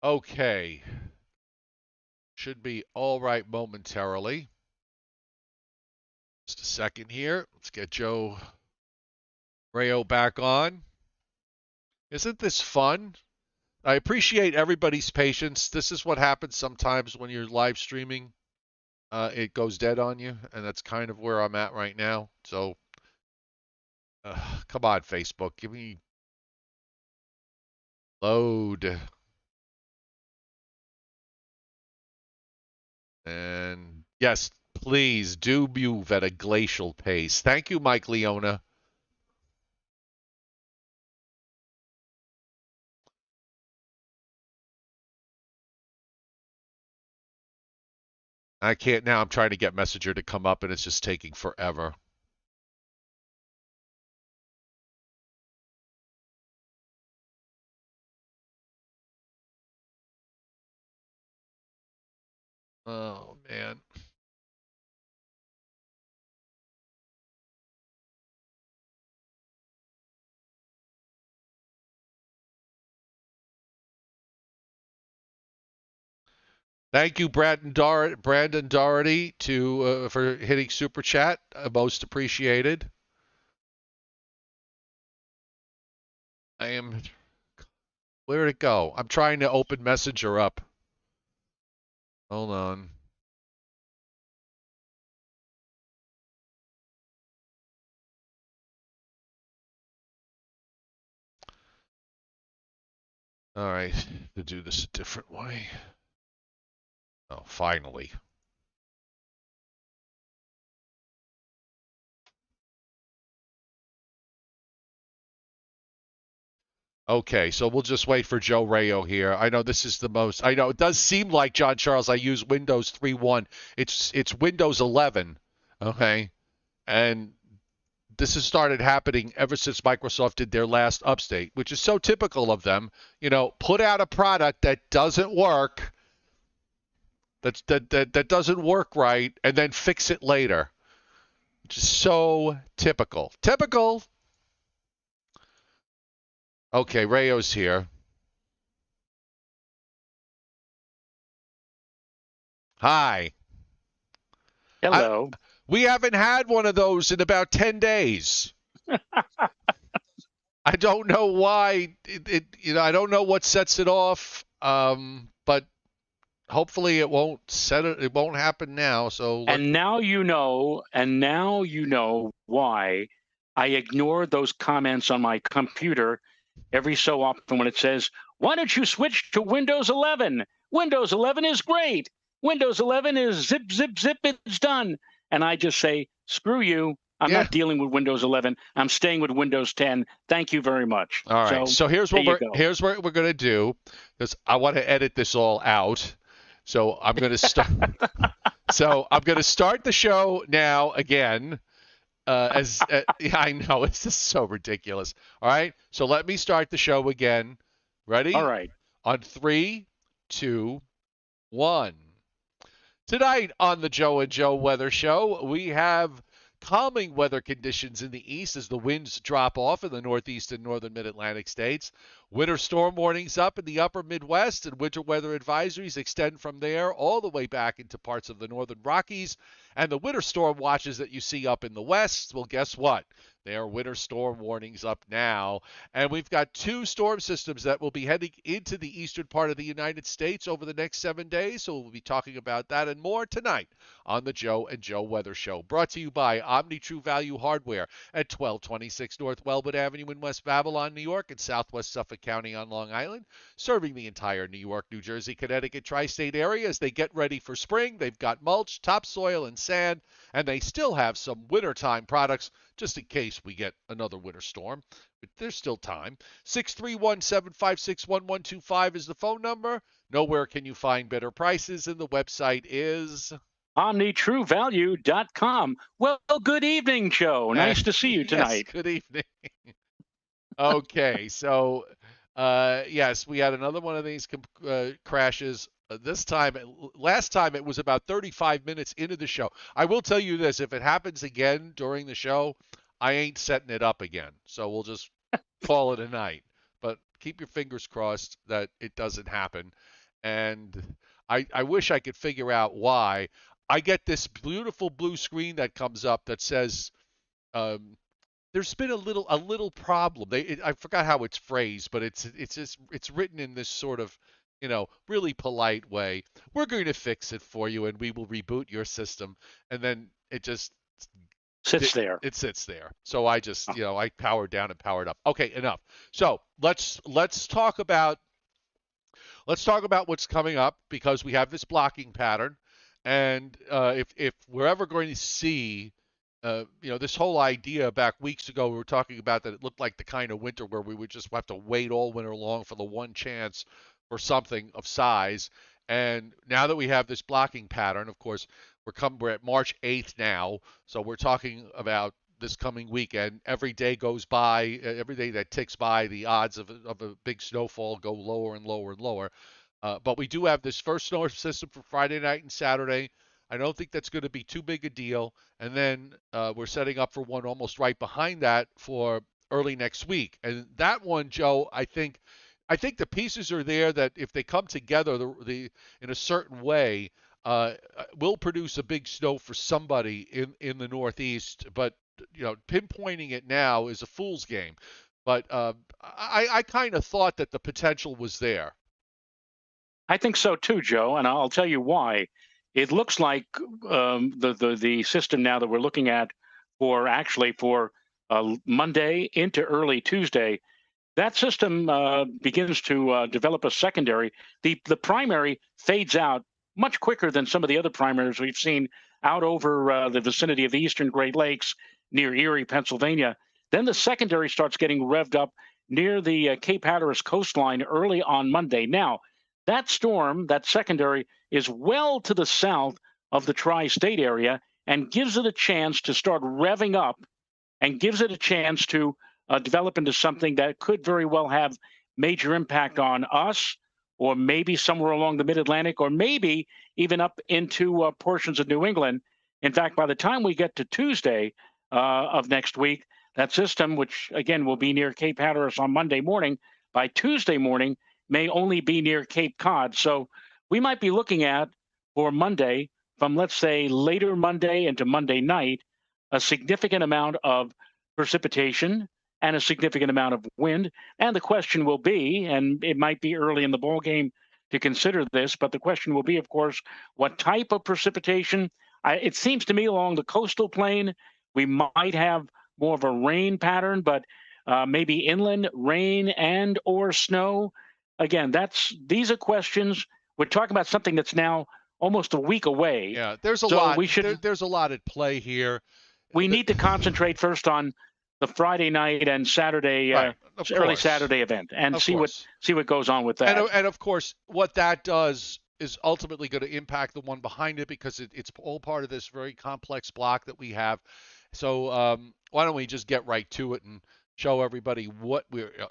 Okay. Should be all right momentarily. Just a second here. Let's get Joe Rayo back on. Isn't this fun? I appreciate everybody's patience. This is what happens sometimes when you're live streaming. It goes dead on you, and that's kind of where I'm at right now. So, come on, Facebook. Give me load. And yes, please do move at a glacial pace. Thank you, Mike Leona. I can't now. I'm trying to get Messenger to come up, and it's just taking forever. Oh, man. Thank you, Brandon Doherty, for hitting super chat. Most appreciated. I am. Where'd it go? I'm trying to open Messenger up. Hold on. All right, to do this a different way. Oh, finally. Okay, so we'll just wait for Joe Rayo here. I know this is the most. I know it does seem like John Charles. I use Windows 3.1. It's Windows 11. Okay, and this has started happening ever since Microsoft did their last update, which is so typical of them. Put out a product that doesn't work, that doesn't work right, and then fix it later. Which is so typical. Typical. Okay, Rayo's here. Hi. I, Hello. we haven't had one of those in about 10 days. I don't know why. I don't know what sets it off. But hopefully it won't it won't happen now. So And now you know why I ignore those comments on my computer every so often when it says, "Why don't you switch to Windows 11? Windows 11 is great. Windows 11 is zip, zip, zip, it's done." And I just say, "Screw you. I'm yeah. not dealing with Windows 11. I'm staying with Windows 10. Thank you very much." All right. So there you go. here's what we're gonna do, because I want to edit this all out. So I'm gonna start. So I'm gonna start the show now again. Yeah, I know it's just so ridiculous. All right. So let me start the show again. All Ready? right. On three, two, one. Tonight on the Joe and Joe Weather Show, we have calming weather conditions in the east as the winds drop off in the northeast and northern mid-Atlantic states. Winter storm warnings up in the upper Midwest, and winter weather advisories extend from there all the way back into parts of the northern Rockies. And the winter storm watches that you see up in the west, well, guess what? There are winter storm warnings up now. And we've got two storm systems that will be heading into the eastern part of the United States over the next 7 days. So we'll be talking about that and more tonight on the Joe and Joe Weather Show. Brought to you by Omni True Value Hardware at 1226 North Wellwood Avenue in West Babylon, New York, and Southwest Suffolk County on Long Island, serving the entire New York, New Jersey, Connecticut tri-state area as they get ready for spring. They've got mulch, topsoil, and sand, and they still have some wintertime products just in case we get another winter storm. But there's still time. 631 756 1125 is the phone number. Nowhere can you find better prices, and the website is OmniTrueValue.com. Well, good evening, Joe. Nice to see you yes, tonight. good evening. Okay, so yes, we had another one of these crashes. Last time it was about 35 minutes into the show. I will tell you this: if it happens again during the show, I ain't setting it up again. So we'll just call it a night. But keep your fingers crossed that it doesn't happen. And I wish I could figure out why. I get this beautiful blue screen that comes up that says um, there's been a little problem. I forgot how it's phrased, but it's written in this sort of really polite way. We're going to fix it for you, and we will reboot your system. And then it just Sits there. it sits there. So I just Oh. I powered down and powered up. Okay, enough. So let's talk about what's coming up because we have this blocking pattern, and if we're ever going to see, this whole idea back weeks ago, we were talking about that it looked like the kind of winter where we would just have to wait all winter long for the one chance for something of size. And now that we have this blocking pattern, of course, we're at March 8th now, so we're talking about this coming weekend. Every day goes by, every day that ticks by, the odds of a big snowfall go lower and lower and lower. But we do have this first snow system for Friday night and Saturday. I don't think that's going to be too big a deal. And then we're setting up for one almost right behind that for early next week. And that one, Joe, I think the pieces are there that if they come together in a certain way, will produce a big snow for somebody in the Northeast. But pinpointing it now is a fool's game. But I kind of thought that the potential was there. I think so too, Joe, and I'll tell you why. It looks like the system now that we're looking at for Monday into early Tuesday, that system begins to develop a secondary. The primary fades out much quicker than some of the other primaries we've seen out over the vicinity of the eastern Great Lakes near Erie, Pennsylvania. Then the secondary starts getting revved up near the Cape Hatteras coastline early on Monday. Now, that storm, that secondary, is well to the south of the tri-state area and gives it a chance to start revving up and gives it a chance to develop into something that could very well have major impact on us, or maybe somewhere along the mid-Atlantic, or maybe even up into portions of New England. In fact, by the time we get to Tuesday of next week, that system, which again will be near Cape Hatteras on Monday morning, by Tuesday morning may only be near Cape Cod. So we might be looking at, for Monday, from let's say later Monday into Monday night, a significant amount of precipitation and a significant amount of wind. And the question will be, and it might be early in the ball game to consider this, but the question will be, of course, what type of precipitation? It seems to me along the coastal plain, we might have more of a rain pattern, but maybe inland rain and or snow. Again, these are questions. We're talking about something that's now almost a week away. Yeah, there's a So lot. we should There's a lot at play here. we need to concentrate first on the Friday night and Saturday, Right, of early course. Saturday event, and Of see course. what goes on with that. And of course, what that does is ultimately going to impact the one behind it because it's all part of this very complex block that we have. So why don't we just get right to it and show everybody what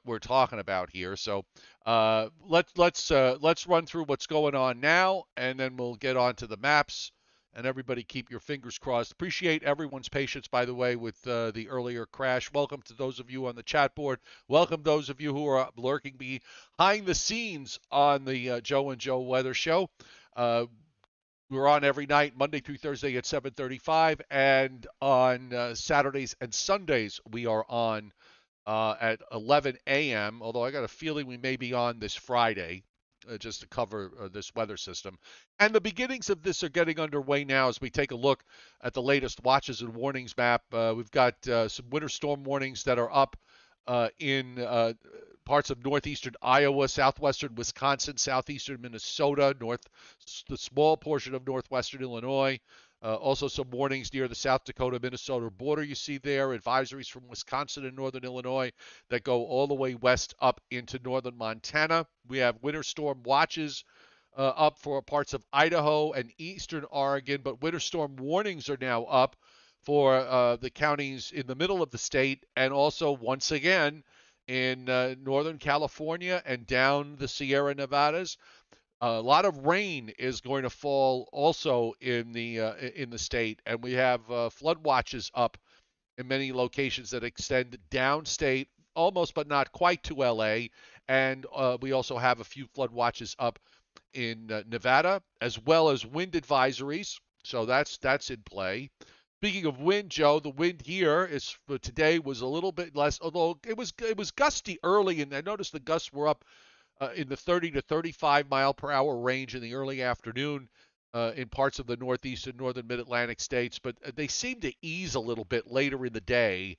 we're talking about here? So let's run through what's going on now, and then we'll get on to the maps. And everybody keep your fingers crossed. Appreciate everyone's patience, by the way, with the earlier crash. Welcome to those of you on the chat board. Welcome those of you who are lurking behind the scenes on the Joe and Joe Weather Show. We're on every night, Monday through Thursday at 7:35, and on Saturdays and Sundays we are on at 11 a.m., although I got a feeling we may be on this Friday just to cover this weather system. And the beginnings of this are getting underway now as we take a look at the latest watches and warnings map. We've got some winter storm warnings that are up in parts of northeastern Iowa, southwestern Wisconsin, southeastern Minnesota, the small portion of northwestern Illinois. Also some warnings near the South Dakota-Minnesota border you see there, advisories from Wisconsin and northern Illinois that go all the way west up into northern Montana. We have winter storm watches up for parts of Idaho and eastern Oregon, but winter storm warnings are now up for the counties in the middle of the state and also, once again, in northern California and down the Sierra Nevadas. A lot of rain is going to fall also in the state, and we have flood watches up in many locations that extend downstate almost but not quite to LA. And we also have a few flood watches up in Nevada, as well as wind advisories. So that's in play. Speaking of wind, Joe, the wind here is for today was a little bit less, although it was gusty early, and I noticed the gusts were up in the 30 to 35 mile per hour range in the early afternoon in parts of the northeast and northern mid-Atlantic states, but they seem to ease a little bit later in the day.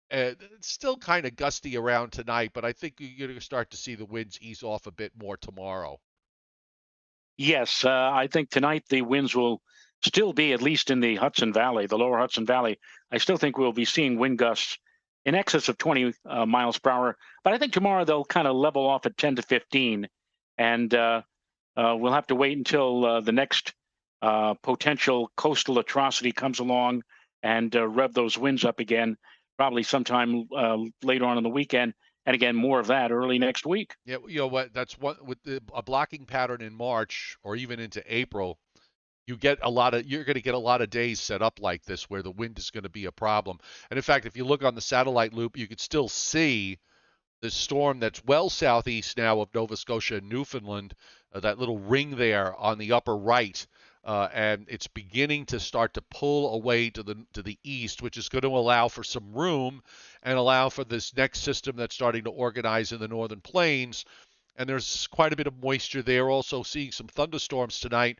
It's still kind of gusty around tonight, but I think you're going to start to see the winds ease off a bit more tomorrow. Yes, I think tonight the winds will still be, at least in the Hudson Valley, the lower Hudson Valley. I still think we'll be seeing wind gusts in excess of 20 miles per hour. But I think tomorrow they'll kind of level off at 10 to 15. And we'll have to wait until the next potential coastal atrocity comes along and rev those winds up again, probably sometime later on in the weekend. And again, more of that early next week. Yeah, you know what? That's what with a blocking pattern in March or even into April. You're going to get a lot of days set up like this where the wind is going to be a problem. And in fact, if you look on the satellite loop, you can still see the storm that's well southeast now of Nova Scotia and Newfoundland, that little ring there on the upper right, and it's beginning to start to pull away to the east, which is going to allow for some room and allow for this next system that's starting to organize in the northern plains. And there's quite a bit of moisture there. Also seeing some thunderstorms tonight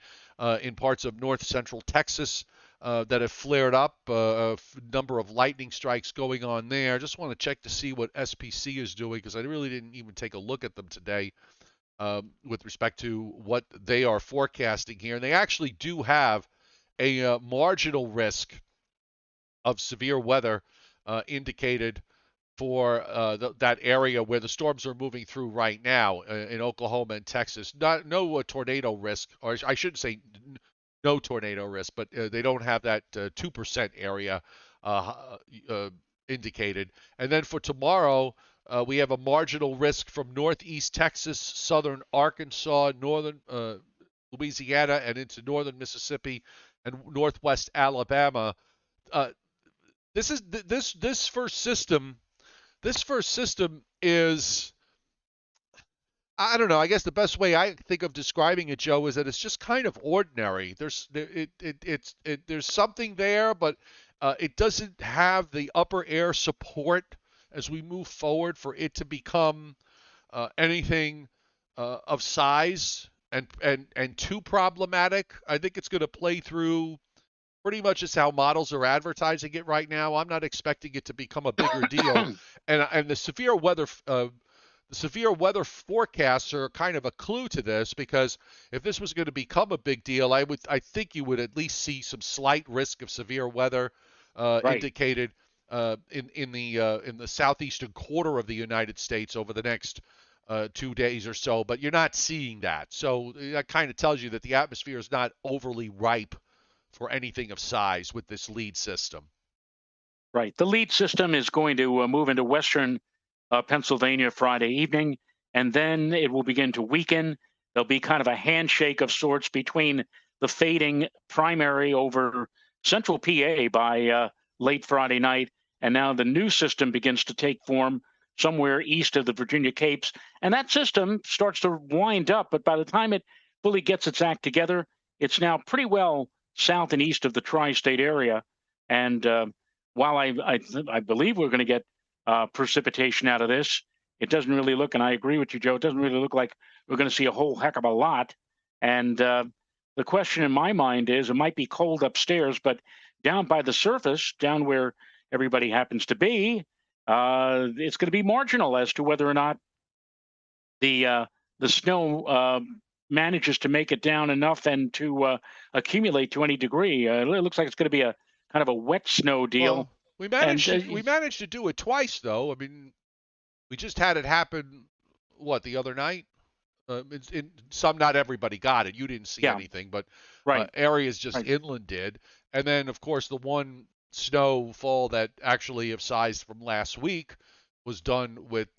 in parts of north central Texas that have flared up. A number of lightning strikes going on there. Just want to check to see what SPC is doing because I really didn't even take a look at them today with respect to what they are forecasting here. And they actually do have a marginal risk of severe weather indicated for that area where the storms are moving through right now in Oklahoma and Texas. No tornado risk, or I shouldn't say no tornado risk, but they don't have that 2% area indicated. And then for tomorrow, we have a marginal risk from northeast Texas, southern Arkansas, northern Louisiana, and into northern Mississippi and northwest Alabama. This first system. This first system is, I don't know. I guess the best way I think of describing it, Joe, is that it's just kind of ordinary. There's something there, but it doesn't have the upper air support as we move forward for it to become anything of size and too problematic. I think it's going to play through pretty much as how models are advertising it right now. I'm not expecting it to become a bigger deal, and the severe weather forecasts are kind of a clue to this because if this was going to become a big deal, I think you would at least see some slight risk of severe weather Right. indicated in the southeastern quarter of the United States over the next 2 days or so. But you're not seeing that, so that kind of tells you that the atmosphere is not overly ripe for anything of size with this lead system. Right. The lead system is going to move into western Pennsylvania Friday evening, and then it will begin to weaken. There'll be kind of a handshake of sorts between the fading primary over central PA by late Friday night, and now the new system begins to take form somewhere east of the Virginia Capes. And that system starts to wind up, but by the time it fully gets its act together, it's now pretty well south and east of the tri-state area. And while I believe we're going to get precipitation out of this, it doesn't really look, and I agree with you, Joe, it doesn't really look like we're going to see a whole heck of a lot. And the question in my mind is, it might be cold upstairs, but down by the surface, down where everybody happens to be, it's going to be marginal as to whether or not the snow manages to make it down enough and to accumulate to any degree. It looks like it's going to be a kind of a wet snow deal. Well, we And managed to do it twice though. I mean, we just had it happen the other night. Not everybody got it. You didn't see yeah, anything, but right, areas just right. inland did. And then, of course, the one snowfall that actually of size from last week was done with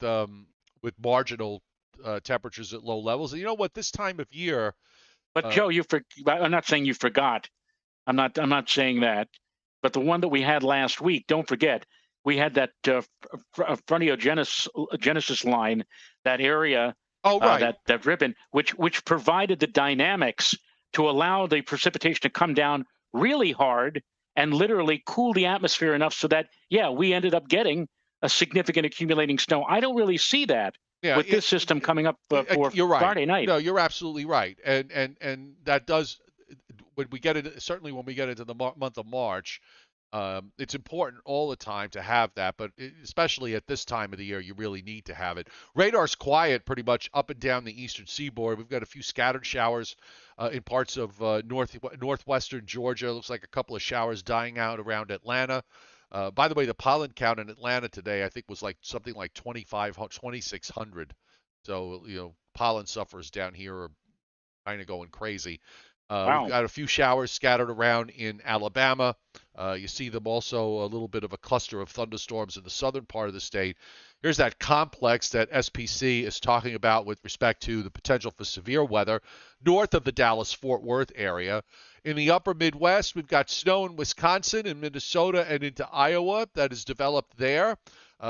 marginal temperatures at low levels. And you know what? This time of year, But uh, Joe, I'm not saying you forgot. I'm not saying that. But the one that we had last week, don't forget, we had that frontogenesis line, that area, Oh, right. that ribbon, which provided the dynamics to allow the precipitation to come down really hard and literally cool the atmosphere enough so that, yeah, we ended up getting a significant accumulating snow. I don't really see that Yeah, with this system coming up for you're right. Friday night. No, you're absolutely right. And that does, when we get into, certainly when we get into the month of March, it's important all the time to have that, but especially at this time of the year, you really need to have it. Radar's quiet pretty much up and down the eastern seaboard. We've got a few scattered showers in parts of northwestern Georgia. Looks like a couple of showers dying out around Atlanta. By the way, the pollen count in Atlanta today, I think, was like something like 2,600. So, pollen sufferers down here are kind of going crazy. We've Wow. got a few showers scattered around in Alabama. You see them also, a little bit of a cluster of thunderstorms in the southern part of the state. Here's that complex that SPC is talking about with respect to the potential for severe weather north of the Dallas-Fort Worth area. In the upper Midwest, we've got snow in Wisconsin and Minnesota and into Iowa that is developed there.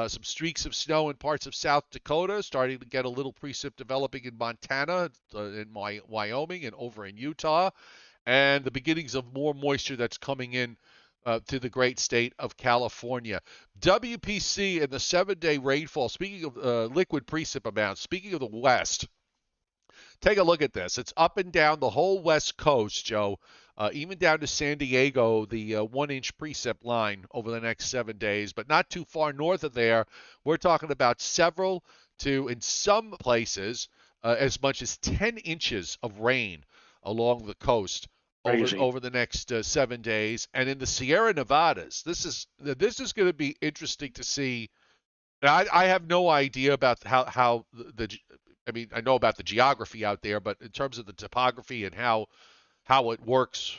Some streaks of snow in parts of South Dakota, starting to get a little precip developing in Montana, in Wyoming, and over in Utah, and the beginnings of more moisture that's coming in to the great state of California. WPC and the 7-day rainfall, speaking of liquid precip amounts, speaking of the West, take a look at this. It's up and down the whole West Coast, Joe, even down to San Diego, the 1-inch precip line over the next 7 days, but not too far north of there. We're talking about several to, in some places, as much as 10 inches of rain along the coast Crazy. over the next 7 days. And in the Sierra Nevadas, this is going to be interesting to see. Now, I have no idea about how I mean, I know about the geography out there, but in terms of the topography and how it works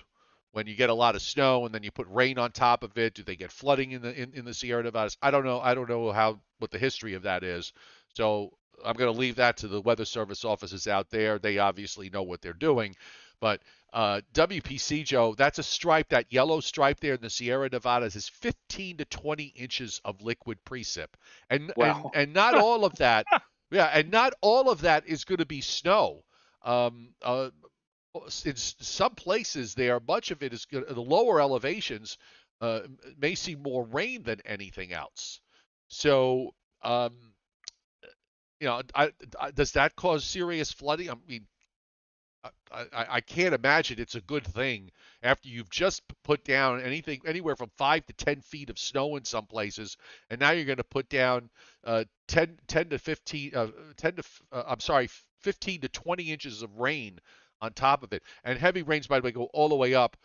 when you get a lot of snow and then you put rain on top of it, do they get flooding in the Sierra Nevadas? I don't know. I don't know what the history of that is. So I'm going to leave that to the Weather Service offices out there. They obviously know what they're doing. But WPC, Joe, that's a stripe, that yellow stripe there in the Sierra Nevadas is 15 to 20 inches of liquid precip. And and Wow. and not all of that, yeah, and not all of that is going to be snow. Um, uh, in some places there, much of it is good. The lower elevations may see more rain than anything else. So, does that cause serious flooding? I mean, I can't imagine it's a good thing after you've just put down anything anywhere from 5 to 10 feet of snow in some places, and now you're going to put down 10 to 15, 10 to I'm sorry, 15 to 20 inches of rain on top of it. And heavy rains, by the way, go all the way up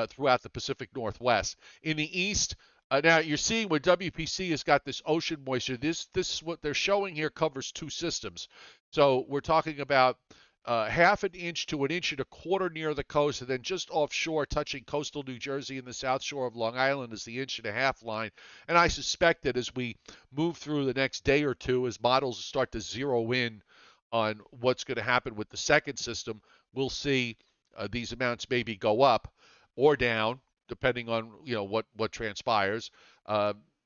throughout the Pacific Northwest. In the east, now you're seeing where WPC has got this ocean moisture. This what they're showing here covers two systems. So we're talking about half an inch to an inch and a quarter near the coast, and then just offshore, touching coastal New Jersey and the south shore of Long Island, is the inch and a half line. And I suspect that as we move through the next day or two, as models start to zero in on what's going to happen with the second system, we'll see these amounts maybe go up or down, depending on what transpires.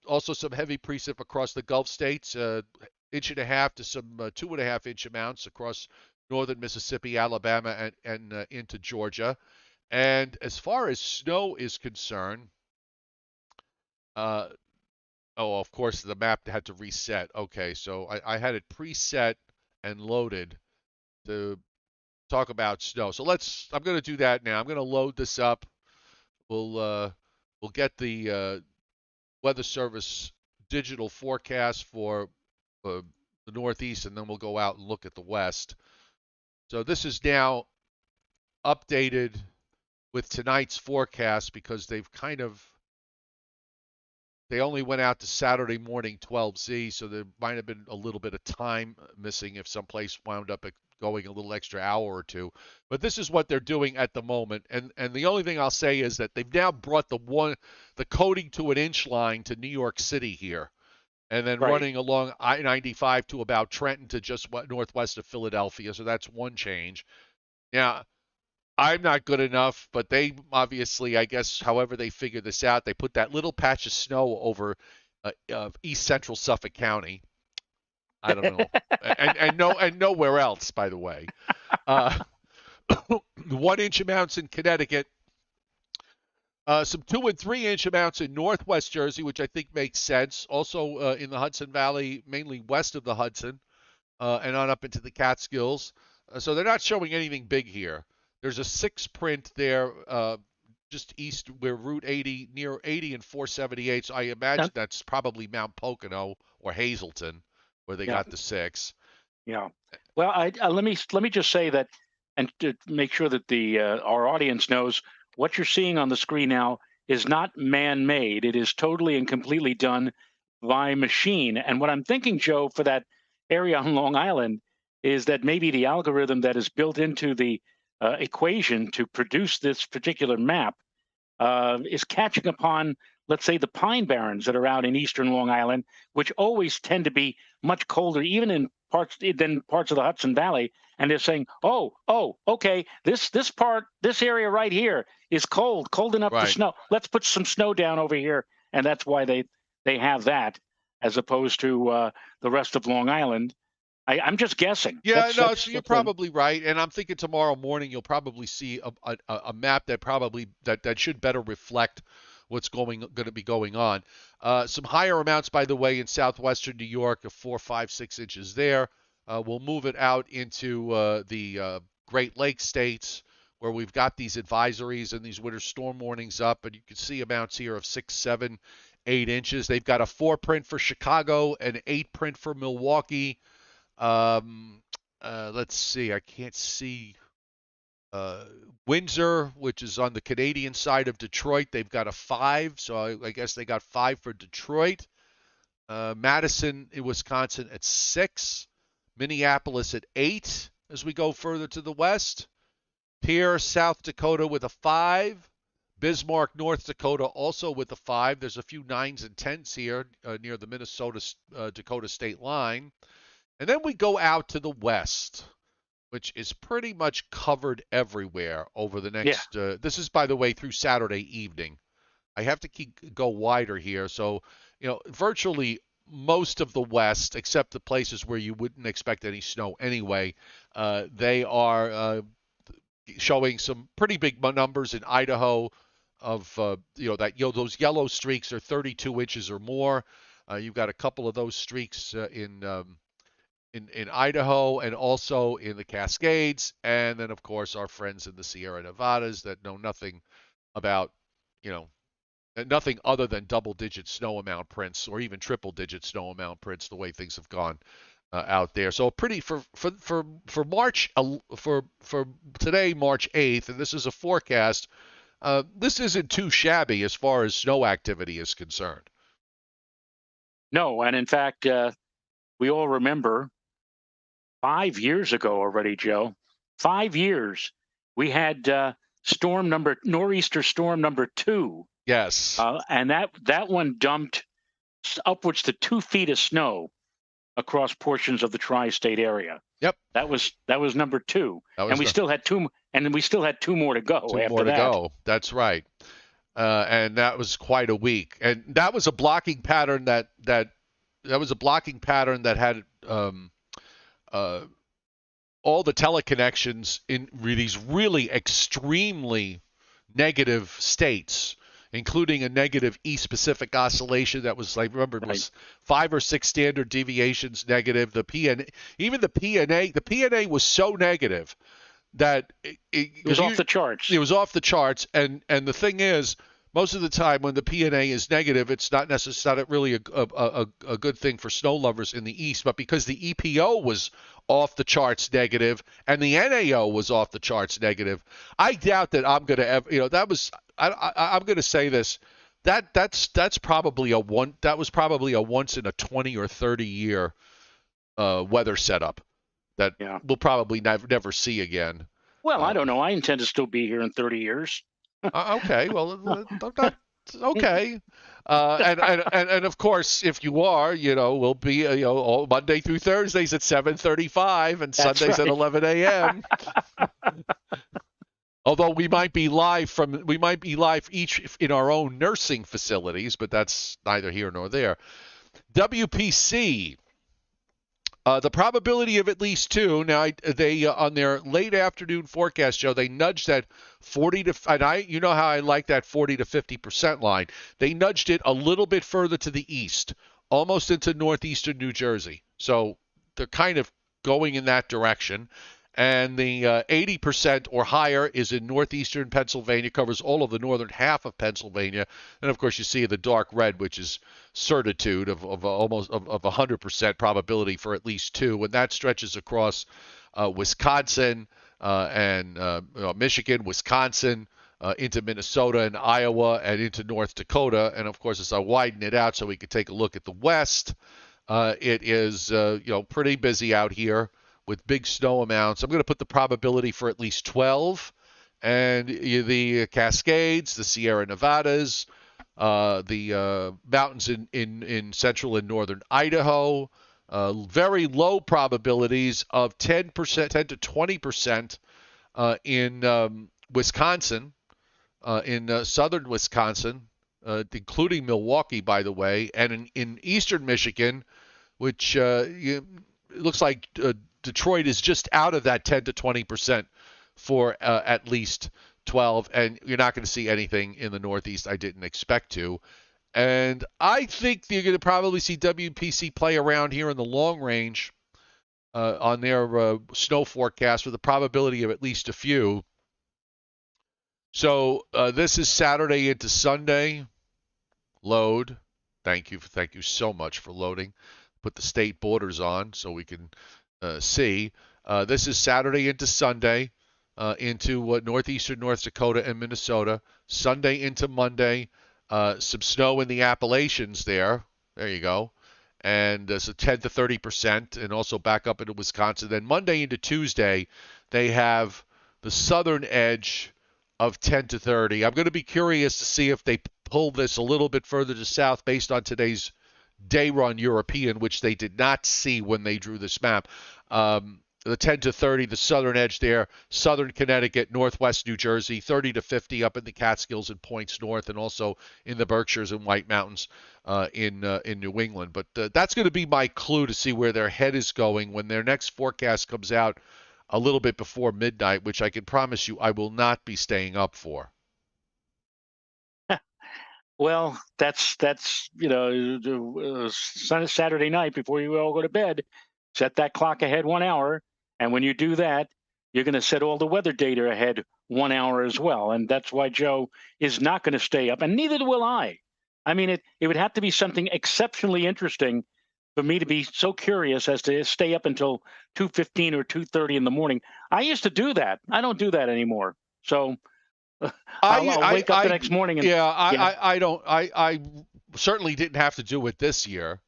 Also, some heavy precip across the Gulf states, inch and a half to some 2.5 inch amounts across northern Mississippi, Alabama, and into Georgia. And as far as snow is concerned, uh, oh, of course, the map had to reset. Okay, so I had it preset and loaded to talk about snow. So I'm going to do that now. I'm going to load this up. We'll get the Weather Service digital forecast for the Northeast, and then we'll go out and look at the West. So this is now updated with tonight's forecast because they only went out to Saturday morning 12Z, so there might have been a little bit of time missing if someplace wound up going a little extra hour or two. But this is what they're doing at the moment, and the only thing I'll say is that they've now brought the coding to an inch line to New York City here, and then Right. running along I-95 to about Trenton to just northwest of Philadelphia. So that's one change. Now, I'm not good enough, but they obviously, I guess, however they figure this out, they put that little patch of snow over East Central Suffolk County. I don't know, and nowhere else, by the way. Uh, 1 inch amounts in Connecticut. Some 2 and 3 inch amounts in northwest Jersey, which I think makes sense. Also in the Hudson Valley, mainly west of the Hudson, and on up into the Catskills. So they're not showing anything big here. There's a 6 print there, just east where Route 80, near 80 and 478. So I imagine that's probably Mount Pocono or Hazleton, where they got the 6. Yeah. Well, let me just say that, and to make sure that the our audience knows, what you're seeing on the screen now is not man-made. It is totally and completely done by machine. And what I'm thinking, Joe, for that area on Long Island is that maybe the algorithm that is built into the equation to produce this particular map is catching upon, let's say, the pine barrens that are out in eastern Long Island, which always tend to be much colder, even in parts of the Hudson Valley. And they're saying, oh, okay, this area right here is cold enough to snow. Let's put some snow down over here, and that's why they have that, as opposed to the rest of Long Island. I'm just guessing. Yeah, you're probably right, and I'm thinking tomorrow morning you'll probably see a map that should better reflect what's going to be going on. Some higher amounts, by the way, in southwestern New York of 4, 5, 6 inches there. We'll move it out into the Great Lakes states where we've got these advisories and these winter storm warnings up, and you can see amounts here of 6, 7, 8 inches. They've got a 4 print for Chicago, an 8 print for Milwaukee. Let's see. I can't see Windsor, which is on the Canadian side of Detroit. They've got a 5, so I guess they got 5 for Detroit. Madison in Wisconsin at 6. Minneapolis at 8 as we go further to the west. Pierre, South Dakota with a 5. Bismarck, North Dakota also with a 5. There's a few 9s and 10s here near the Minnesota-Dakota state line. And then we go out to the west, which is pretty much covered everywhere over the next. This is, by the way, through Saturday evening. I have to go wider here, so virtually most of the west, except the places where you wouldn't expect any snow anyway, they are showing some pretty big numbers in Idaho. Those yellow streaks are 32 inches or more. You've got a couple of those streaks in Idaho and also in the Cascades, and then of course our friends in the Sierra Nevadas that know nothing about, nothing other than double-digit snow amount prints or even triple-digit snow amount prints. The way things have gone out there, so pretty for March for today, March 8th, and this is a forecast. This isn't too shabby as far as snow activity is concerned. No, and in fact, we all remember 5 years ago already, Joe. 5 years. We had nor'easter storm number 2. Yes. And that one dumped upwards to 2 feet of snow across portions of the tri-state area. Yep. That was number 2. And we still had 2, and then we still had 2 more to go. That's right. And that was quite a week. And that was a blocking pattern that had all the teleconnections in these really extremely negative states, including a negative East Pacific oscillation that was, like, remember, it was 5 or 6 standard deviations negative. The PNA was so negative that it was off the charts. It was off the charts, and the thing is, most of the time when the PNA is negative, it's not necessarily really a good thing for snow lovers in the East. But because the EPO was off the charts negative and the NAO was off the charts negative, I doubt that I'm going to ever, that was, I'm going to say this, that's probably a once in a 20 or 30 year weather setup that we'll probably never see again. Well, I don't know. I intend to still be here in 30 years. Okay, well, okay, and of course, if you are, we'll be, all Monday through Thursdays at 7:35 and Sundays at 11 a.m. Although we might be live each in our own nursing facilities, but that's neither here nor there. WPC, the probability of at least two. Now, they on their late afternoon forecast, Joe, they nudged that 40 to, and you know how I like that 40 to 50% line. They nudged it a little bit further to the east, almost into northeastern New Jersey. So they're kind of going in that direction. And the 80% or higher is in northeastern Pennsylvania, covers all of the northern half of Pennsylvania. And of course, you see the dark red, which is certitude of almost of 100% probability for at least two, and that stretches across Wisconsin and Michigan, Wisconsin, into Minnesota and Iowa, and into North Dakota. And of course, as I widen it out so we could take a look at the West, it is pretty busy out here with big snow amounts. I'm going to put the probability for at least 12, and the Cascades, the Sierra Nevadas, the mountains in central and northern Idaho, very low probabilities of 10%, 10 to 20% in Wisconsin, in southern Wisconsin, including Milwaukee, by the way, and in eastern Michigan, which it looks like Detroit is just out of that 10 to 20% for at least 12, and you're not going to see anything in the Northeast. I didn't expect to. And I think you're going to probably see WPC play around here in the long range on their snow forecast with a probability of at least a few. So this is Saturday into Sunday. Load. Thank you so much for loading. Put the state borders on so we can see. This is Saturday into Sunday, into northeastern North Dakota and Minnesota. Sunday into Monday, some snow in the Appalachians there. There you go. And so 10 to 30%, and also back up into Wisconsin. Then Monday into Tuesday, they have the southern edge of 10 to 30. I'm going to be curious to see if they pull this a little bit further to south based on today's day run European, which they did not see when they drew this map. The 10 to 30, the southern edge there, southern Connecticut, northwest New Jersey, 30 to 50 up in the Catskills and points north, and also in the Berkshires and White Mountains in New England. But that's going to be my clue to see where their head is going when their next forecast comes out a little bit before midnight, which I can promise you I will not be staying up for. Well, that's Saturday night before you all go to bed. Set that clock ahead 1 hour, and when you do that, you're going to set all the weather data ahead 1 hour as well. And that's why Joe is not going to stay up, and neither will I. I mean, it would have to be something exceptionally interesting for me to be so curious as to stay up until 2:15 or 2:30 in the morning. I used to do that. I don't do that anymore. So I'll wake up the next morning. And, I certainly didn't have to do it this year.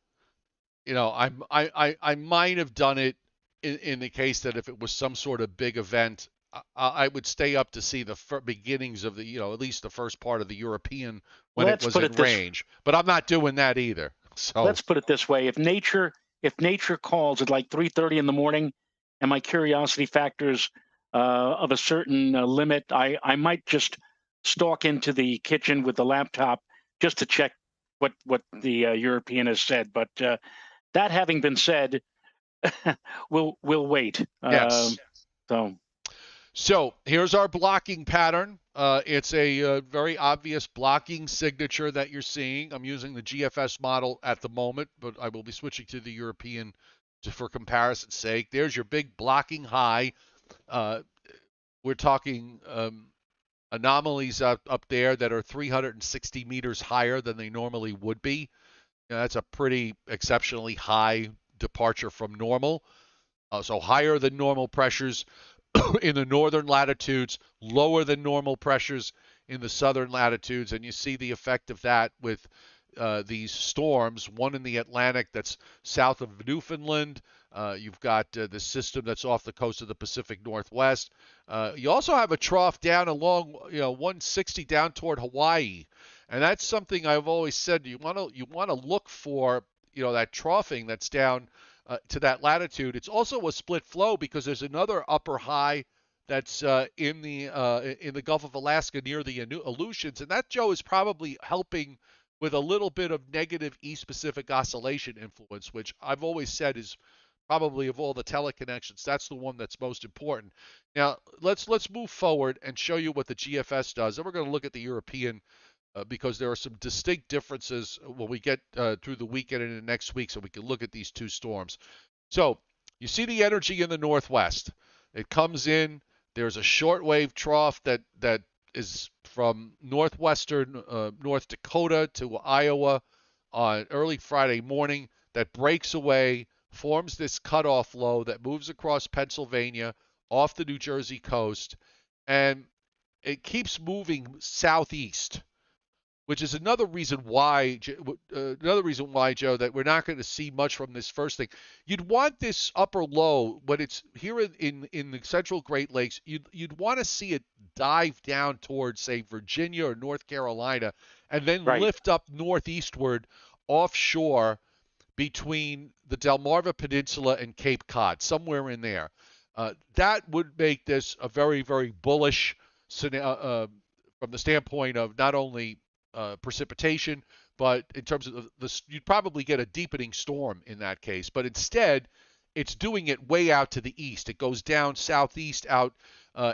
You know, I might have done it in the case that if it was some sort of big event, I would stay up to see the beginnings of the, at least the first part of the European when it was in range. But I'm not doing that either. So let's put it this way: if nature calls at like 3:30 in the morning, and my curiosity factors of a certain limit, I might just stalk into the kitchen with the laptop just to check what the European has said. But that having been said, we'll wait. Yes. So here's our blocking pattern. It's a very obvious blocking signature that you're seeing. I'm using the GFS model at the moment, but I will be switching to the European for comparison's sake. There's your big blocking high. We're talking anomalies up there that are 360 meters higher than they normally would be. That's a pretty exceptionally high departure from normal. So higher than normal pressures in the northern latitudes, lower than normal pressures in the southern latitudes. And you see the effect of that with these storms, one in the Atlantic that's south of Newfoundland. You've got the system that's off the coast of the Pacific Northwest. You also have a trough down along 160 down toward Hawaii. And that's something I've always said. You want to look for that troughing that's down to that latitude. It's also a split flow because there's another upper high that's in the Gulf of Alaska near the Aleutians, and that, Joe, is probably helping with a little bit of negative East Pacific oscillation influence, which I've always said is probably, of all the teleconnections, that's the one that's most important. Now let's move forward and show you what the GFS does. Then we're going to look at the European because there are some distinct differences when we get through the weekend and next week, so we can look at these two storms. So you see the energy in the northwest. It comes in. There's a shortwave trough that is from northwestern North Dakota to Iowa on early Friday morning that breaks away, forms this cutoff low that moves across Pennsylvania off the New Jersey coast, and it keeps moving southeast, which is another reason why, Joe, that we're not going to see much from this first thing. You'd want this upper low when it's here in the central Great Lakes. You'd want to see it dive down towards, say, Virginia or North Carolina, and then Right. lift up northeastward offshore between the Delmarva Peninsula and Cape Cod, somewhere in there. That would make this a very, very bullish from the standpoint of not only precipitation, but in terms of you'd probably get a deepening storm in that case. But instead, it's doing it way out to the east. It goes down southeast out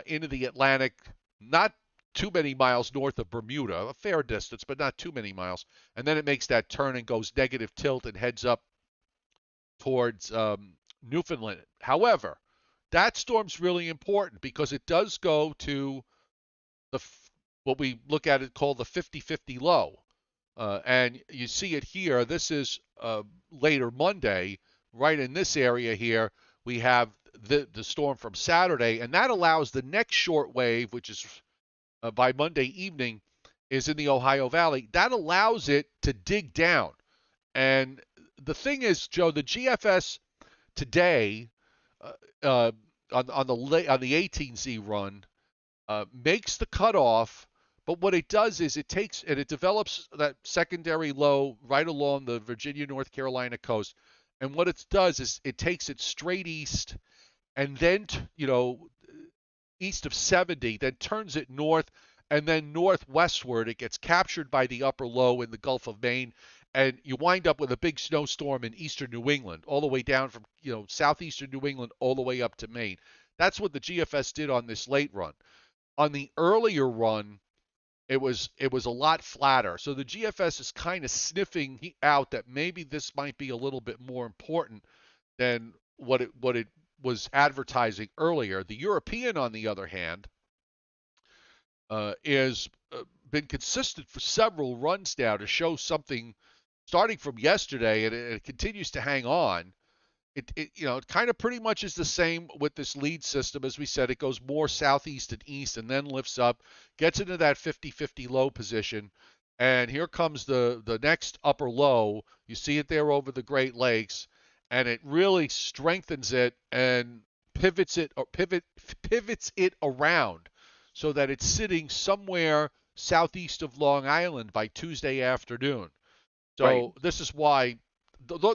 into the Atlantic, not too many miles north of Bermuda, a fair distance, but not too many miles. And then it makes that turn and goes negative tilt and heads up towards Newfoundland. However, that storm's really important because it does go to the what we look at it called the 50-50 low. And you see it here. This is later Monday, right in this area here. We have the storm from Saturday, and that allows the next short wave, which is by Monday evening, is in the Ohio Valley. That allows it to dig down. And the thing is, Joe, the GFS today on the 18Z run makes the cutoff, but what it does is it takes and it develops that secondary low right along the Virginia, North Carolina coast. And what it does is it takes it straight east and then, east of 70, then turns it north and then northwestward. It gets captured by the upper low in the Gulf of Maine, and you wind up with a big snowstorm in eastern New England, all the way down from, southeastern New England all the way up to Maine. That's what the GFS did on this late run. On the earlier run, it was a lot flatter. So the GFS is kind of sniffing out that maybe this might be a little bit more important than what it was advertising earlier. The European, on the other hand, is been consistent for several runs now to show something starting from yesterday, and it continues to hang on. It kind of pretty much is the same with this lead system. As we said, it goes more southeast and east and then lifts up, gets into that 50-50 low position. And here comes the next upper low. You see it there over the Great Lakes, and it really strengthens it and pivots it around so that it's sitting somewhere southeast of Long Island by Tuesday afternoon. Right. So this is why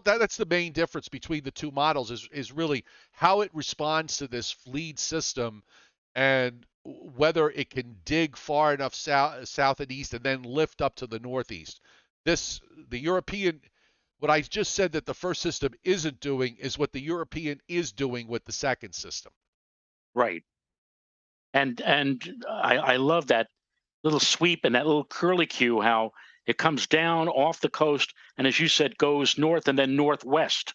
that's the main difference between the two models is really how it responds to this lead system and whether it can dig far enough south and east and then lift up to the northeast. The European, what I just said that the first system isn't doing is what the European is doing with the second system. Right. And I love that little sweep and that little curlicue, how it comes down off the coast and, as you said, goes north and then northwest.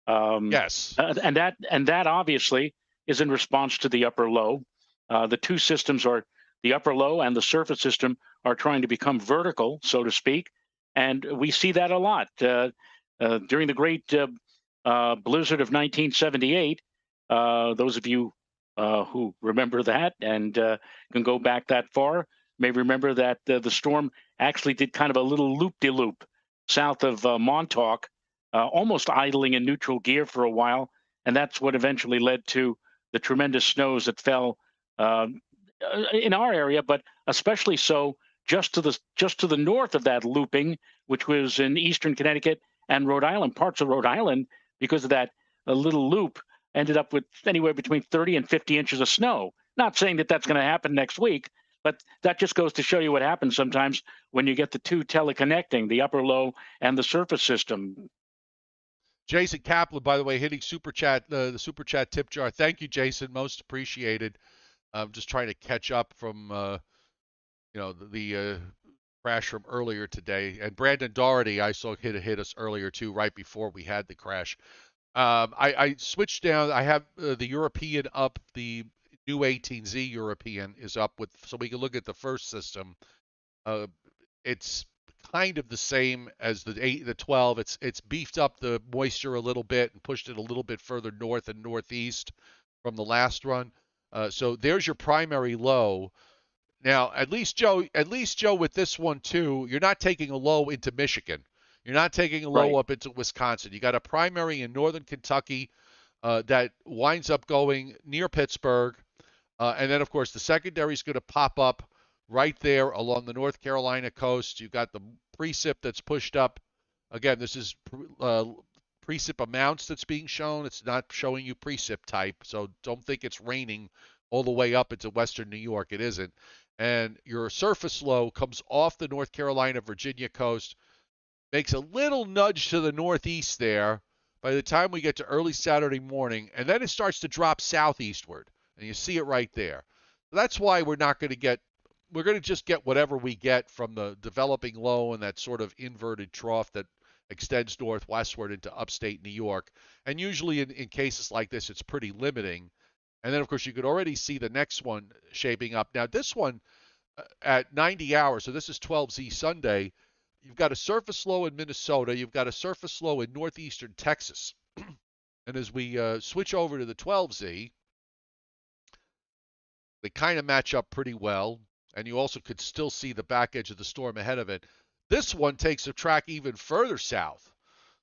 Yes. And that obviously is in response to the upper low. The two systems are the upper low and the surface system are trying to become vertical, so to speak, and we see that a lot during the great blizzard of 1978. Those of you who remember that and can go back that far may remember that the storm actually did kind of a little loop-de-loop south of Montauk, almost idling in neutral gear for a while, and that's what eventually led to the tremendous snows that fell in our area, but especially so just to the north of that looping, which was in eastern Connecticut and Rhode Island. Parts of Rhode Island, because of that little loop, ended up with anywhere between 30 and 50 inches of snow. Not saying that that's going to happen next week, but that just goes to show you what happens sometimes when you get the two teleconnecting, the upper low and the surface system. Jason Kaplan, by the way, hitting super chat, the super chat tip jar. Thank you, Jason. Most appreciated. I'm just trying to catch up from the crash from earlier today. And Brandon Doherty, I saw hit us earlier too, right before we had the crash. I switched down. I have the European up. The new 18Z European is up with, so we can look at the first system. It's kind of the same as the 12. It's beefed up the moisture a little bit and pushed it a little bit further north and northeast from the last run. So there's your primary low. Now, at least Joe, with this one too, you're not taking a low into Michigan. You're not taking a low Right. up into Wisconsin. You got a primary in northern Kentucky that winds up going near Pittsburgh, and then of course the secondary is going to pop up right there along the North Carolina coast. You've got the precip that's pushed up. Again, this is precip amounts that's being shown. It's not showing you precip type, so don't think it's raining all the way up into western New York. It isn't. And your surface low comes off the North Carolina, Virginia coast, makes a little nudge to the northeast there by the time we get to early Saturday morning, and then it starts to drop southeastward, and you see it right there. That's why we're not going to get, we're going to just get whatever we get from the developing low and that sort of inverted trough that extends northwestward into upstate New York. And usually in cases like this, it's pretty limiting. And then, of course, you could already see the next one shaping up. Now, this one at 90 hours, so this is 12Z Sunday, you've got a surface low in Minnesota. You've got a surface low in northeastern Texas. And as we switch over to the 12Z, they kind of match up pretty well. And you also could still see the back edge of the storm ahead of it. This one takes a track even further south.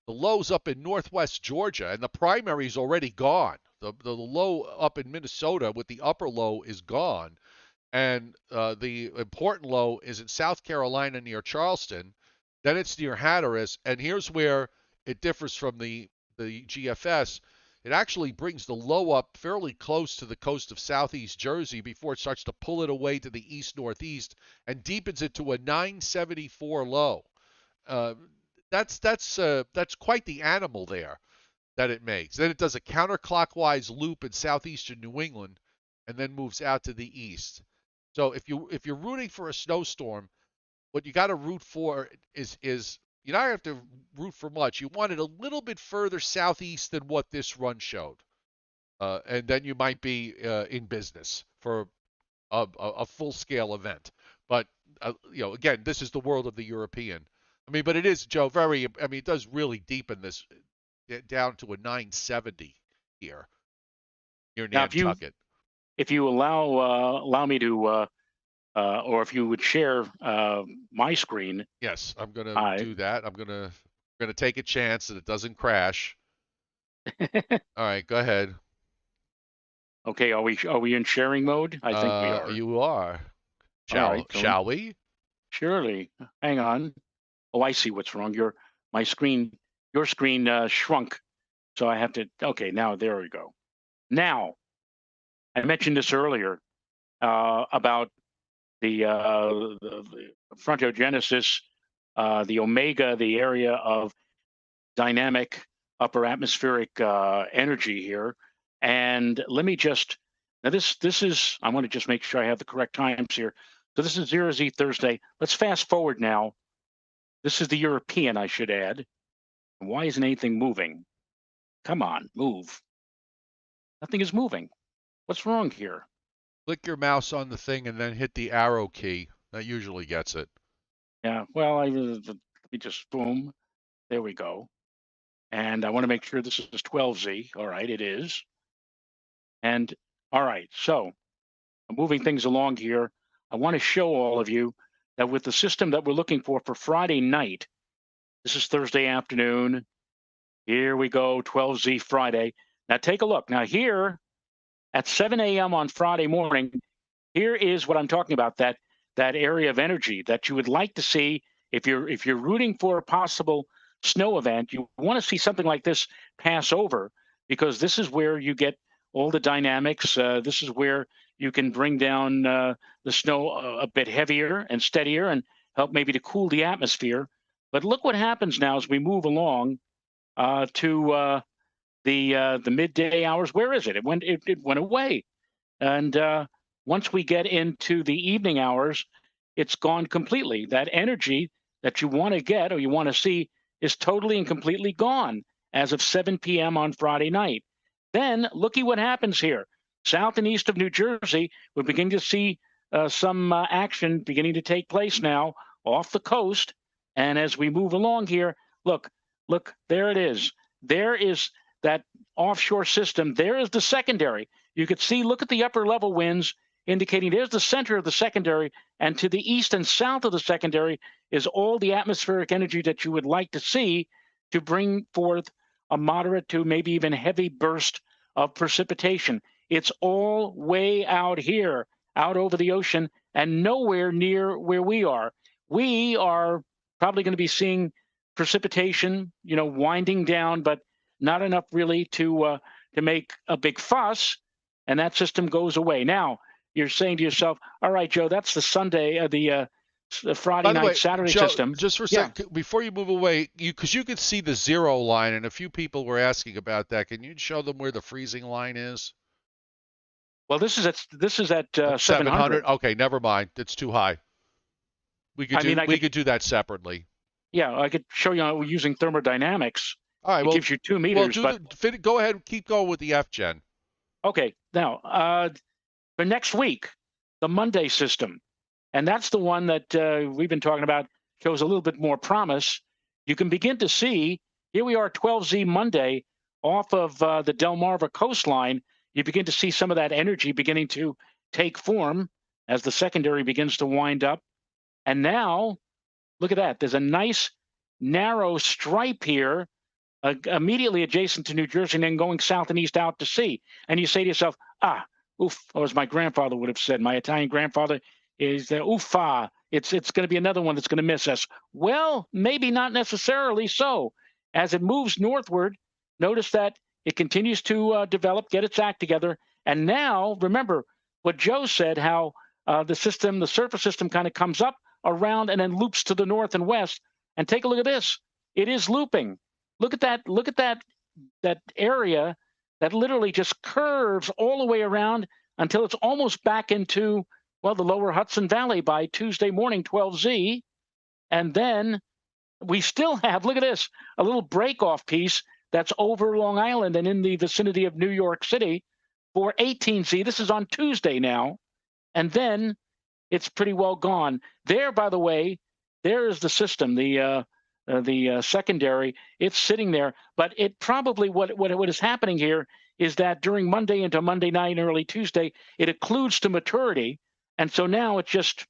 The low's up in northwest Georgia, and the primary's already gone. The low up in Minnesota with the upper low is gone. And the important low is in South Carolina near Charleston. Then it's near Hatteras. And here's where it differs from the GFS. It actually brings the low up fairly close to the coast of southeast Jersey before it starts to pull it away to the east-northeast and deepens it to a 974 low. That's quite the animal there that it makes. Then it does a counterclockwise loop in southeastern New England and then moves out to the east. So if you're rooting for a snowstorm, what you got to root for is you don't have to root for much. You want it a little bit further southeast than what this run showed, and then you might be in business for a full-scale event. But again, this is the world of the European. I mean, but it is, Joe, very. I mean, it does really deepen this down to a 970 here near Now, Nantucket. if you allow me to, or if you would share my screen. Yes, I'm gonna do that. I'm gonna take a chance that it doesn't crash. All right, go ahead. Okay, are we in sharing mode? I think we are. You are. All right, so Shall we? Surely. Hang on. Oh, I see what's wrong. Your screen shrunk, so I have to. Okay, now there we go. Now, I mentioned this earlier about the frontogenesis, the omega, the area of dynamic upper atmospheric energy here. And let me just, now this is, I want to just make sure I have the correct times here. So this is 0Z Thursday. Let's fast forward now. This is the European, I should add. Why isn't anything moving? Come on, move. Nothing is moving. What's wrong here? Click your mouse on the thing and then hit the arrow key. That usually gets it. Yeah, well, let me just, boom. There we go. And I want to make sure this is 12Z. All right, it is. And all right, so I'm moving things along here. I want to show all of you that with the system that we're looking for Friday night, this is Thursday afternoon. Here we go, 12Z Friday. Now take a look. Now here at 7 a.m. on Friday morning, here is what I'm talking about, that area of energy that you would like to see if you're rooting for a possible snow event. You want to see something like this pass over, because this is where you get all the dynamics. This is where You can bring down the snow a bit heavier and steadier and help maybe to cool the atmosphere. But look what happens now as we move along to the midday hours. Where is it? It went away. And once we get into the evening hours, it's gone completely. That energy that you want to get or you want to see is totally and completely gone as of 7 p.m. on Friday night. Then looky what happens here. South and east of New Jersey, we're beginning to see some action beginning to take place now off the coast. And as we move along here, look, there it is. There is that offshore system. There is the secondary. You could see, look at the upper level winds indicating there's the center of the secondary, and to the east and south of the secondary is all the atmospheric energy that you would like to see to bring forth a moderate to maybe even heavy burst of precipitation. It's all way out here, out over the ocean, and nowhere near where we are. We are probably going to be seeing precipitation, winding down, but not enough really to make a big fuss, and that system goes away. Now, you're saying to yourself, all right, Joe, that's the Sunday, the Friday night, Saturday Joe, system. Just for a second, before you move away, because you could see the zero line, and a few people were asking about that. Can you show them where the freezing line is? Well, this is at 700. Okay, never mind. It's too high. We could do that separately. Yeah, I could show you using thermodynamics. All right, it gives you 2 meters. Go ahead, keep going with the F-Gen. Okay, now for next week, the Monday system, and that's the one that we've been talking about, shows a little bit more promise. You can begin to see, here we are, 12Z Monday, off of the Delmarva coastline. You begin to see some of that energy beginning to take form as the secondary begins to wind up. And now, look at that. There's a nice narrow stripe here immediately adjacent to New Jersey and then going south and east out to sea. And you say to yourself, oof, or as my grandfather would have said, my Italian grandfather, is oofa, it's going to be another one that's going to miss us. Well, maybe not necessarily so. As it moves northward, notice that it continues to develop, get its act together. And now, remember what Joe said, how the surface system kind of comes up around and then loops to the north and west. And take a look at this. It is looping. Look at that area that literally just curves all the way around until it's almost back into, well, the lower Hudson Valley by Tuesday morning, 12Z. And then we still have, look at this, a little break-off piece that's over Long Island and in the vicinity of New York City for 18Z. This is on Tuesday now. And then it's pretty well gone. There, by the way, there is the system, the secondary. It's sitting there, but it probably what is happening here is that during Monday into Monday night and early Tuesday, it occludes to maturity, and so now it just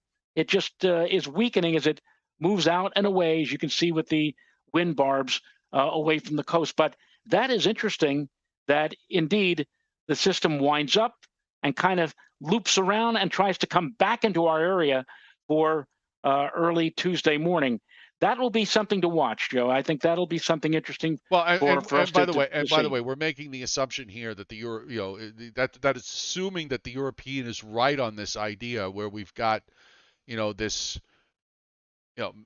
is weakening as it moves out and away, as you can see with the wind barbs away from the coast. But that is interesting that indeed the system winds up and kind of loops around and tries to come back into our area for early Tuesday morning. That will be something to watch, Joe. I think that'll be something interesting. Well, for us. By the way, we're making the assumption here that that is assuming that the European is right on this idea where we've got, this,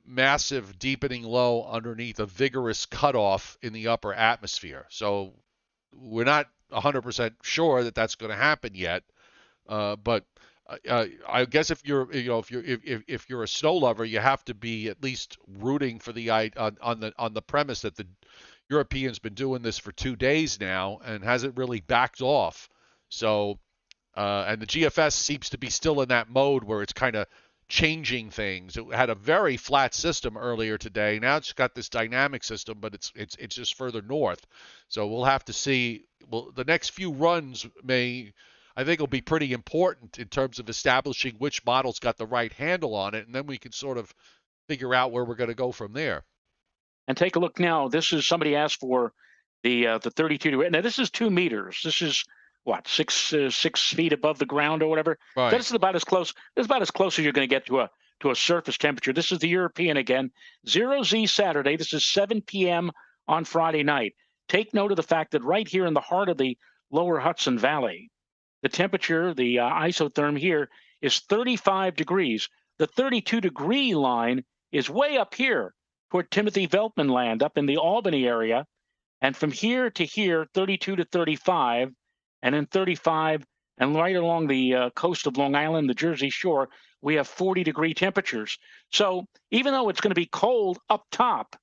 massive deepening low underneath a vigorous cutoff in the upper atmosphere. So we're not 100% sure that that's going to happen yet, but. I guess if you're a snow lover, you have to be at least rooting for on the premise that the European's been doing this for 2 days now and hasn't really backed off. So, and the GFS seems to be still in that mode where it's kind of changing things. It had a very flat system earlier today. Now it's got this dynamic system, but it's just further north. So we'll have to see. Well, the next few runs I think will be pretty important in terms of establishing which model's got the right handle on it, and then we can sort of figure out where we're going to go from there. And take a look now. This is, somebody asked for the 32. Now this is 2 meters. This is what, 6 feet above the ground or whatever. Right. This is about as close. This is about as close as you're going to get to a surface temperature. This is the European again. 0Z Saturday. This is 7 p.m. on Friday night. Take note of the fact that right here in the heart of the lower Hudson Valley, the temperature, the isotherm here is 35 degrees. The 32-degree line is way up here toward Timothy Veltman land up in the Albany area. And from here to here, 32 to 35, and then 35, and right along the coast of Long Island, the Jersey Shore, we have 40-degree temperatures. So even though it's going to be cold up top,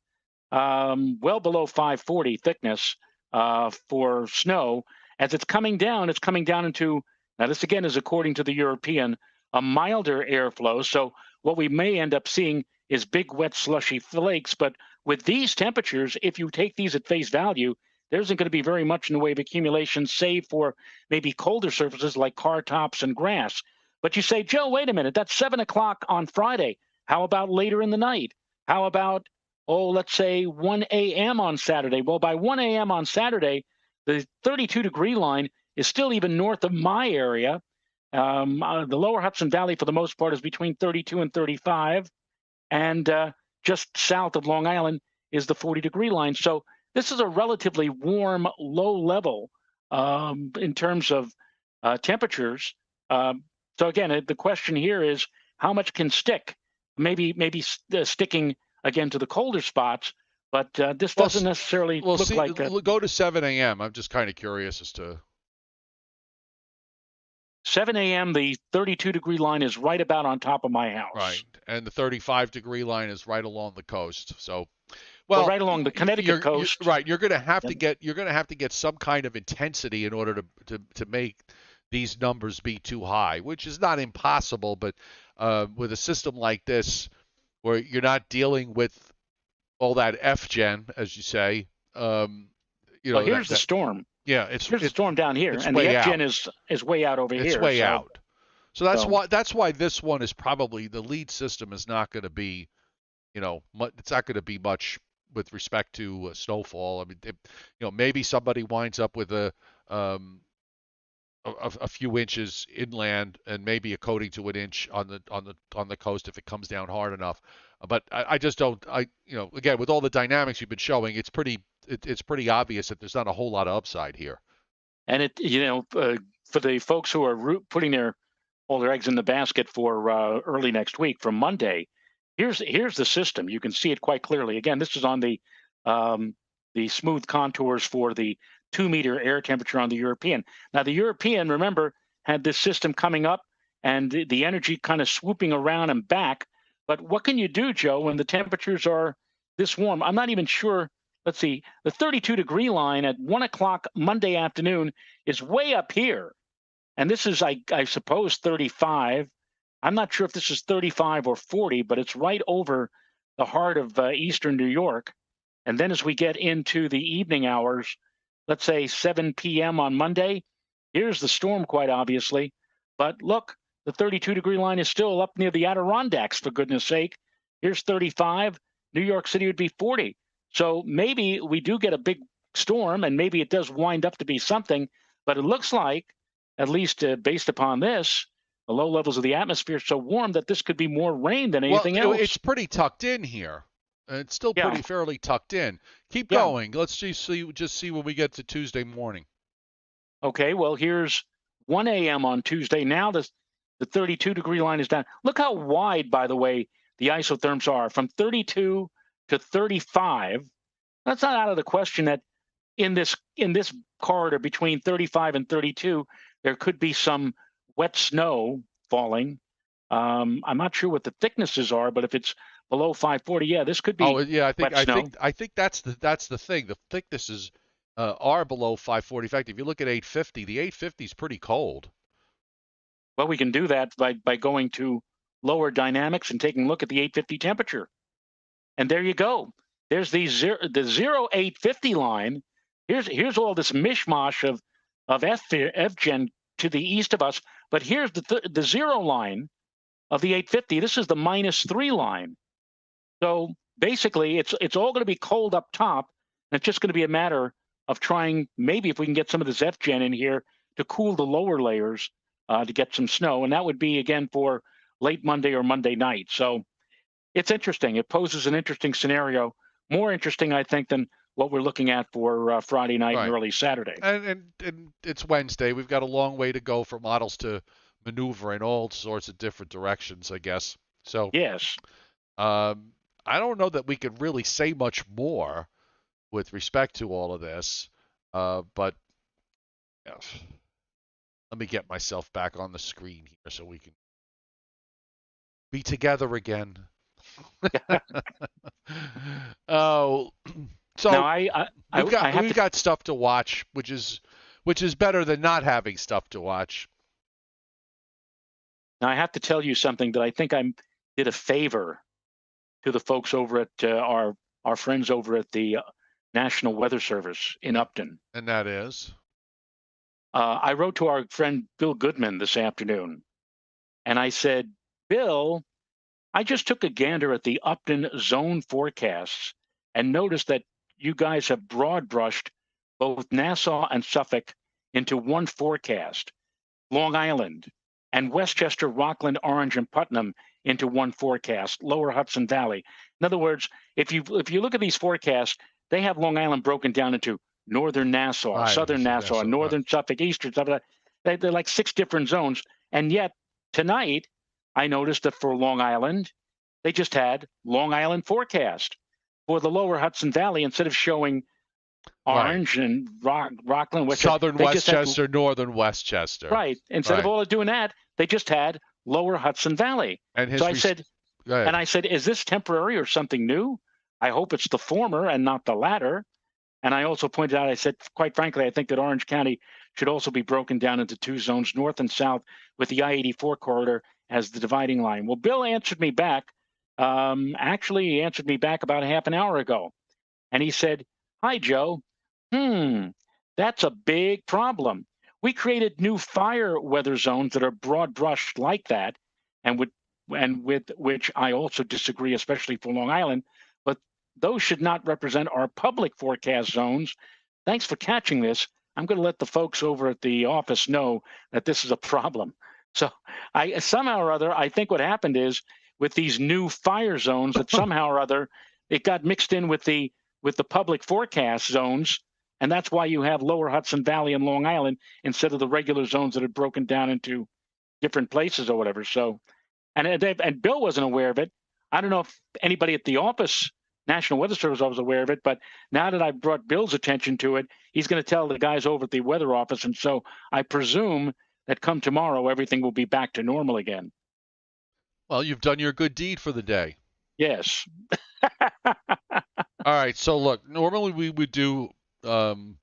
well below 540 thickness for snow, as it's coming down into, now this again is according to the European, a milder airflow. So what we may end up seeing is big, wet, slushy flakes. But with these temperatures, if you take these at face value, there isn't going to be very much in the way of accumulation, save for maybe colder surfaces like car tops and grass. But you say, Joe, wait a minute, that's 7 o'clock on Friday. How about later in the night? How about, let's say 1 a.m. on Saturday? Well, by 1 a.m. on Saturday, the 32-degree line is still even north of my area. The lower Hudson Valley, for the most part, is between 32 and 35. And just south of Long Island is the 40-degree line. So this is a relatively warm, low level in terms of temperatures. So again, the question here is how much can stick? Maybe sticking again to the colder spots, but this doesn't necessarily look like. Go to 7 a.m. I'm just kind of curious as to. 7 a.m., the 32-degree line is right about on top of my house. Right, and the 35-degree line is right along the coast. So, well, right along the Connecticut coast. Right, you're going to have to get some kind of intensity in order to make these numbers be too high, which is not impossible. But with a system like this, where you're not dealing with all that F-gen, as you say, here's the storm. Yeah, here's the storm down here, and the F-gen is way out over here. It's way out. So that's why this one is probably the lead system is not going to be, it's not going to be much with respect to snowfall. I mean, maybe somebody winds up with a few inches inland and maybe a coating to an inch on the coast if it comes down hard enough. But I just don't. Again, with all the dynamics you've been showing, it's pretty obvious that there's not a whole lot of upside here. And for the folks who are putting all their eggs in the basket for early next week, from Monday, here's the system. You can see it quite clearly. Again, this is on the smooth contours for the 2-meter air temperature on the European. Now, the European, remember, had this system coming up and the energy kind of swooping around and back. But what can you do, Joe, when the temperatures are this warm? I'm not even sure. Let's see. The 32-degree line at 1 o'clock Monday afternoon is way up here. And this is, I suppose, 35. I'm not sure if this is 35 or 40, but it's right over the heart of eastern New York. And then as we get into the evening hours, let's say 7 p.m. on Monday, here's the storm, quite obviously. But look, the 32-degree line is still up near the Adirondacks, for goodness sake. Here's 35. New York City would be 40. So maybe we do get a big storm, and maybe it does wind up to be something. But it looks like, at least based upon this, the low levels of the atmosphere are so warm that this could be more rain than anything else. It's pretty tucked in here. It's still pretty fairly tucked in. Keep going. Let's just see when we get to Tuesday morning. Okay, well, here's 1 a.m. on Tuesday. Now the 32-degree line is down. Look how wide, by the way, the isotherms are, from 32 to 35. That's not out of the question that in this corridor between 35 and 32, there could be some wet snow falling. I'm not sure what the thicknesses are, but if it's below 540, this could be. Oh yeah, I think that's the thing. The thicknesses are below 540. In fact, if you look at 850, the 850 is pretty cold. Well, we can do that by going to lower dynamics and taking a look at the 850 temperature. And there you go. There's the 0850 line. Here's all this mishmash of F-gen to the east of us. But here's the 0 line of the 850. This is the -3 line. So basically, it's all going to be cold up top. And it's just going to be a matter of trying, maybe if we can get some of this F-gen in here to cool the lower layers to get some snow. And that would be, again, for late Monday or Monday night. So it's interesting. It poses an interesting scenario, more interesting, I think, than what we're looking at for Friday night and Right. early Saturday. And it's Wednesday. We've got a long way to go for models to maneuver in all sorts of different directions, I guess. So, Yes. I don't know that we could really say much more with respect to all of this. But yeah, let me get myself back on the screen here so we can be together again. Oh, Now so I I have we've to got stuff to watch, which is better than not having stuff to watch. now I have to tell you something that I think I did a favor to the folks over at our friends over at the National Weather Service in Upton. And that is I wrote to our friend Bill Goodman this afternoon, and I said, Bill, I just took a gander at the Upton zone forecasts and noticed that you guys have broad brushed both Nassau and Suffolk into one forecast, Long Island and Westchester, Rockland, Orange, and Putnam into one forecast, Lower Hudson Valley. In other words, if you look at these forecasts, they have Long Island broken down into northern Nassau, right. southern Nassau, northern Suffolk, eastern Suffolk. They're like 6 different zones. And yet tonight, I noticed that for Long Island, they just had Long Island forecast. For the Lower Hudson Valley, instead of showing Orange and Rockland, Westchester, Southern Westchester, Northern Westchester. Right. Instead of all doing that, they just had Lower Hudson Valley. And so I said, is this temporary or something new? I hope it's the former and not the latter. And I also pointed out, I said, quite frankly, I think that Orange County should also be broken down into 2 zones, north and south, with the I-84 corridor as the dividing line. Well, Bill answered me back. Actually, he answered me back about half an hour ago. And he said, hi, Joe. That's a big problem. We created new fire weather zones that are broad brushed like that, and with which I also disagree, especially for Long Island, but those should not represent our public forecast zones. Thanks for catching this. I'm going to let the folks over at the office know that this is a problem. So I somehow or other, I think what happened is with these new fire zones that somehow or other it got mixed in with the public forecast zones, and that's why you have Lower Hudson Valley and Long Island instead of the regular zones that had broken down into different places or whatever. So, and Bill wasn't aware of it. I don't know if anybody at the office, National Weather Service, was aware of it, but now that I brought Bill's attention to it, he's going to tell the guys over at the weather office, and so I presume that come tomorrow, everything will be back to normal again. Well, you've done your good deed for the day. Yes. All right. So look, normally we would do Briller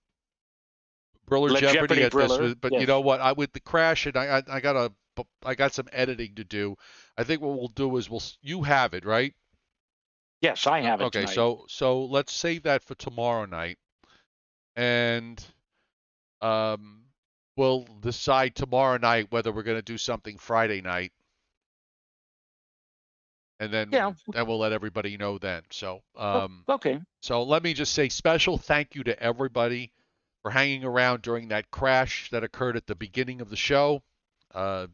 Jeopardy at Briller. this, but yes. You know what? With the crash, and I got some editing to do. I think what we'll do is you have it, right? Yes, I have it. Okay. Tonight. So let's save that for tomorrow night, and we'll decide tomorrow night whether we're going to do something Friday night. And then we'll let everybody know then. So okay. So let me just say special thank you to everybody for hanging around during that crash that occurred at the beginning of the show. I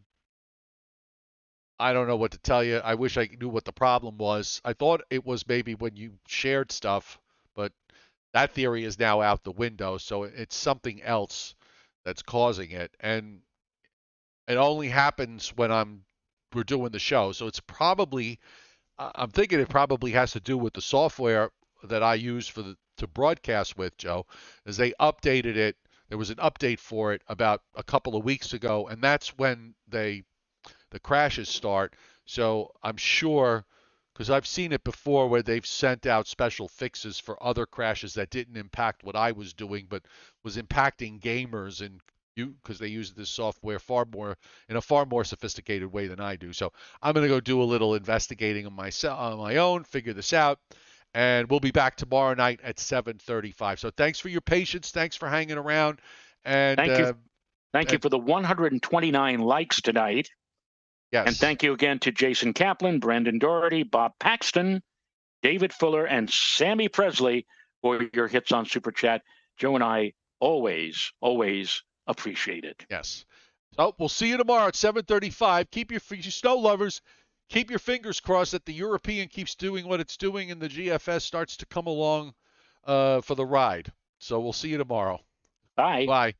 don't know what to tell you. I wish I knew what the problem was. I thought it was maybe when you shared stuff, but that theory is now out the window. So it's something else that's causing it, and it only happens when we're doing the show. So it's probably, I'm thinking it probably has to do with the software that I use to broadcast with, Joe, is they updated it. There was an update for it about a couple of weeks ago, and that's when the crashes start. So I'm sure, because I've seen it before where they've sent out special fixes for other crashes that didn't impact what I was doing, but was impacting gamers and because they use this software in a far more sophisticated way than I do. So I'm going to go do a little investigating on my own, figure this out, and we'll be back tomorrow night at 7:35. So thanks for your patience, thanks for hanging around, and thank you for the 129 likes tonight. Yes. And thank you again to Jason Kaplan, Brandon Doherty, Bob Paxton, David Fuller, and Sammy Presley for your hits on Super Chat. Joe and I always appreciate it. Yes. So we'll see you tomorrow at 7:35. Keep your snow lovers, keep your fingers crossed that the European keeps doing what it's doing and the GFS starts to come along for the ride. So we'll see you tomorrow. Bye. Bye.